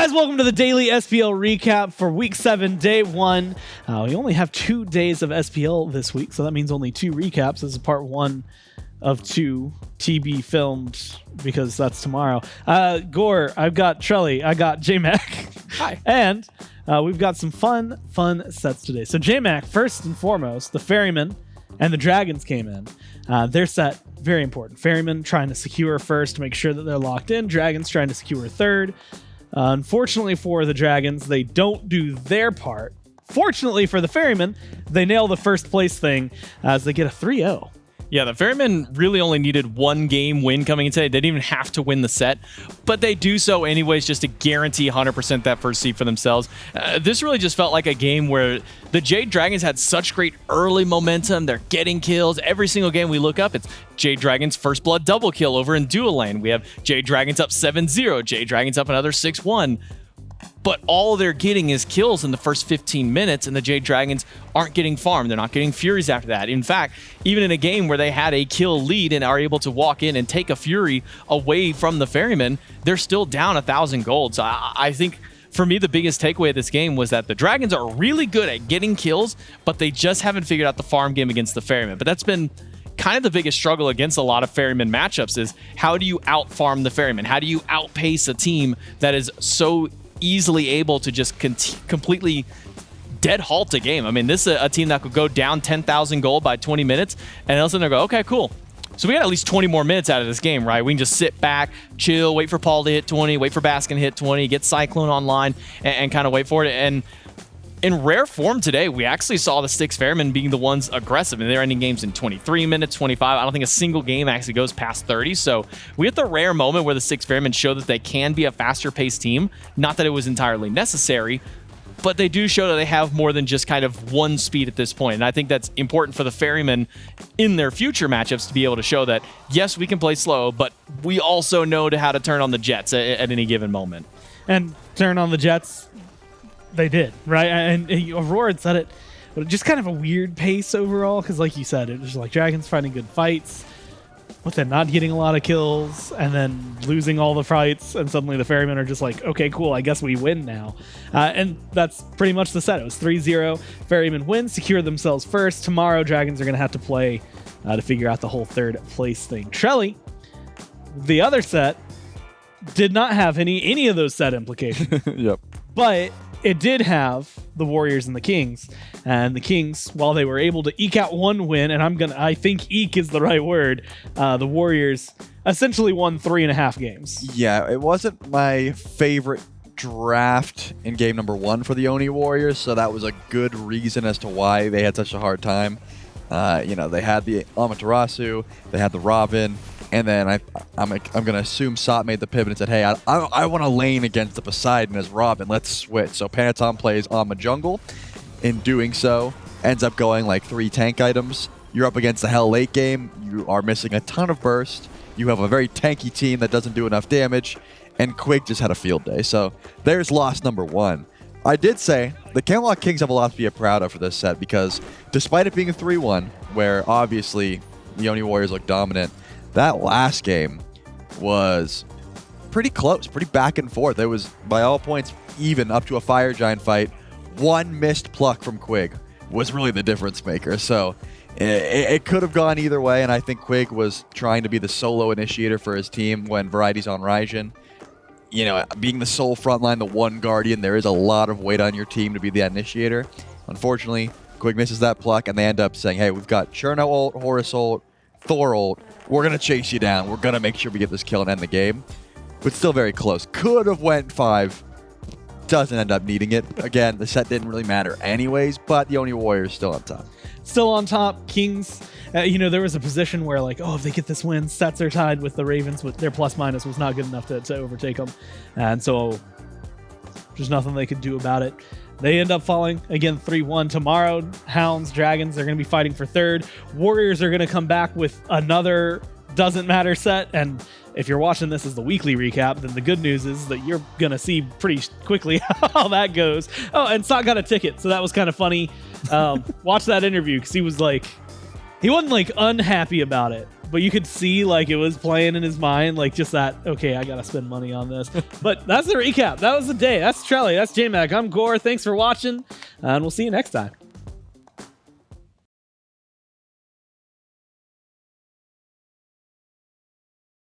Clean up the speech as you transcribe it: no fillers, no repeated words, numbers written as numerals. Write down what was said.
guys? Welcome to the daily SPL recap for week 7, day 1. We only have 2 days of SPL this week, so that means only 2 recaps. This is part 1 of 2 TB filmed because that's tomorrow. Gore, I've got Trelly, I got JMac. Hi. And we've got some fun sets today. So JMac, first and foremost, the Ferryman and the Dragons came in. Their set, very important. Ferryman trying to secure first to make sure that they're locked in. Dragons trying to secure third. Unfortunately for the Dragons, they don't do their part. Fortunately for the Ferryman, they nail the first place thing as they get a 3-0. Yeah, the Fairman really only needed 1 game win coming in today. They didn't even have to win the set, but they do so anyways just to guarantee 100% that first seed for themselves. This really just felt like a game where the Jade Dragons had such great early momentum. They're getting kills. Every single game we look up, it's Jade Dragons first blood double kill over in dual lane. We have Jade Dragons up 7-0, Jade Dragons up another 6-1. But all they're getting is kills in the first 15 minutes, and the Jade Dragons aren't getting farmed. They're not getting Furies after that. In fact, even in a game where they had a kill lead and are able to walk in and take a Fury away from the Ferryman, they're still down 1,000 gold. So I think, for me, the biggest takeaway of this game was that the Dragons are really good at getting kills, but they just haven't figured out the farm game against the Ferryman. But that's been kind of the biggest struggle against a lot of Ferryman matchups is how do you out-farm the Ferryman? How do you outpace a team that is so easily able to just completely dead halt a game? I mean, this is a team that could go down 10,000 gold by 20 minutes, and all of a sudden they go, okay, cool. So we got at least 20 more minutes out of this game, right? We can just sit back, chill, wait for Paul to hit 20, wait for Baskin to hit 20, get Cyclone online, and kind of wait for it. And in rare form today, we actually saw the Styx Fairmen being the ones aggressive, and they're ending games in 23 minutes, 25. I don't think a single game actually goes past 30. So we had the rare moment where the Styx Fairmen show that they can be a faster-paced team. Not that it was entirely necessary, but they do show that they have more than just kind of one speed at this point. And I think that's important for the Ferrymen in their future matchups to be able to show that, yes, we can play slow, but we also know how to turn on the Jets at any given moment. And turn on the Jets, they did, right? And Aurora said it, but just kind of a weird pace overall, because like you said, it was like Dragons finding good fights, but then not getting a lot of kills, and then losing all the fights, and suddenly the Ferrymen are just like, okay, cool, I guess we win now. And that's pretty much the set. It was 3-0. Ferrymen win, secure themselves first. Tomorrow, Dragons are going to have to play to figure out the whole third place thing. Trelly, the other set, did not have any of those set implications. Yep. But it did have the Warriors and the Kings. And the Kings, while they were able to eke out 1 win, and I think eke is the right word, the Warriors essentially won 3.5 games. Yeah, it wasn't my favorite draft in game number 1 for the Oni Warriors, so that was a good reason as to why they had such a hard time. They had the Amaterasu, they had the Robin, and then I'm going to assume Sot made the pivot and said, hey, I want to lane against the Poseidon as Robin. Let's switch. So Panaton plays Ama Jungle. In doing so, ends up going like 3 tank items. You're up against the Hell late game. You are missing a ton of burst. You have a very tanky team that doesn't do enough damage. And Quig just had a field day. So there's loss number 1. I did say the Camelot Kings have a lot to be proud of for this set because despite it being a 3-1, where obviously the Oni Warriors look dominant, that last game was pretty close, pretty back and forth. It was, by all points, even up to a Fire Giant fight. 1 missed pluck from Quig was really the difference maker. So it could have gone either way, and I think Quig was trying to be the solo initiator for his team when Variety's on Raijin. Being the sole frontline, the one Guardian, there is a lot of weight on your team to be the initiator. Unfortunately, Quig misses that pluck, and they end up saying, hey, we've got Cherno ult, Horus ult, Thor ult. We're going to chase you down. We're going to make sure we get this kill and end the game. But still very close. Could have went 5. Doesn't end up needing it. Again, the set didn't really matter anyways, but the Oni Warriors still on top. Still on top, Kings. There was a position where if they get this win, sets are tied with the Ravens, but their plus-minus was not good enough to overtake them. And so there's nothing they could do about it. They end up falling, again, 3-1. Tomorrow, Hounds, Dragons, they're going to be fighting for third. Warriors are going to come back with another doesn't matter set, and if you're watching this as the weekly recap, then the good news is that you're going to see pretty quickly how that goes. Oh, and Sot got a ticket, so that was kind of funny. Watch that interview, because he wasn't unhappy about it, but you could see like it was playing in his mind, like just that, okay, I gotta spend money on this. But that's the recap. That was the day. That's Trelly. That's J-Mac. I'm Gore. Thanks for watching, and we'll see you next time.